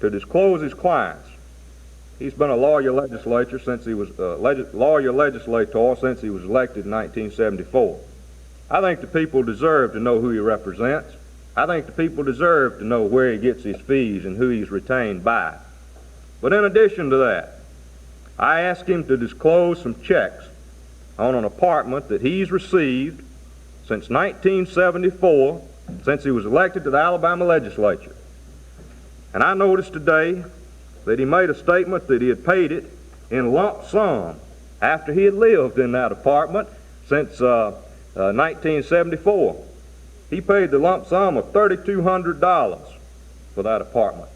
to disclose his clients. He's been a legislator since he was legislator since he was elected in 1974. I think the people deserve to know who he represents. I think the people deserve to know where he gets his fees and who he's retained by. But in addition to that, I asked him to disclose some checks on an apartment that he's received since 1974, since he was elected to the Alabama legislature. And I noticed today that he made a statement that he had paid it in lump sum after he had lived in that apartment since 1974. He paid the lump sum of $3,200 for that apartment.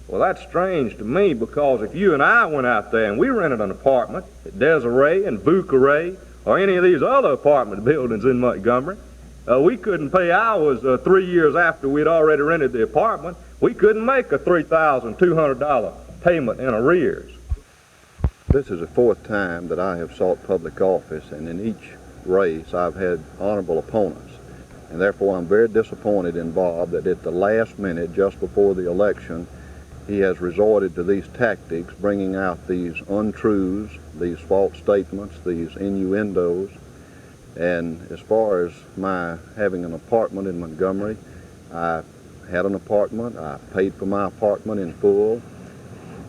Well, that's strange to me, because if you and I went out there and we rented an apartment at Desiree and Bucaree or any of these other apartment buildings in Montgomery, we couldn't pay ours 3 years after we'd already rented the apartment. We couldn't make a $3,200 payment in arrears. This is the fourth time that I have sought public office, and in each race I've had honorable opponents. And therefore I'm very disappointed in Bob that at the last minute, just before the election, he has resorted to these tactics, bringing out these untruths, these false statements, these innuendos. And as far as my having an apartment in Montgomery, I had an apartment. I paid for my apartment in full.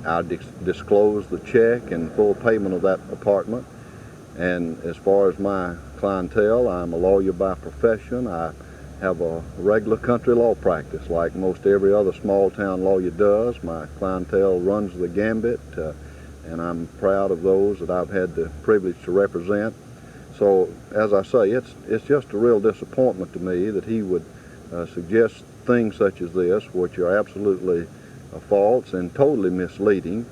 I disclosed the check and full payment of that apartment. And as far as my clientele, I'm a lawyer by profession. I have a regular country law practice like most every other small town lawyer does. My clientele runs the gambit, and I'm proud of those that I've had the privilege to represent. So, as I say, it's just a real disappointment to me that he would suggest things such as this, which are absolutely false and totally misleading.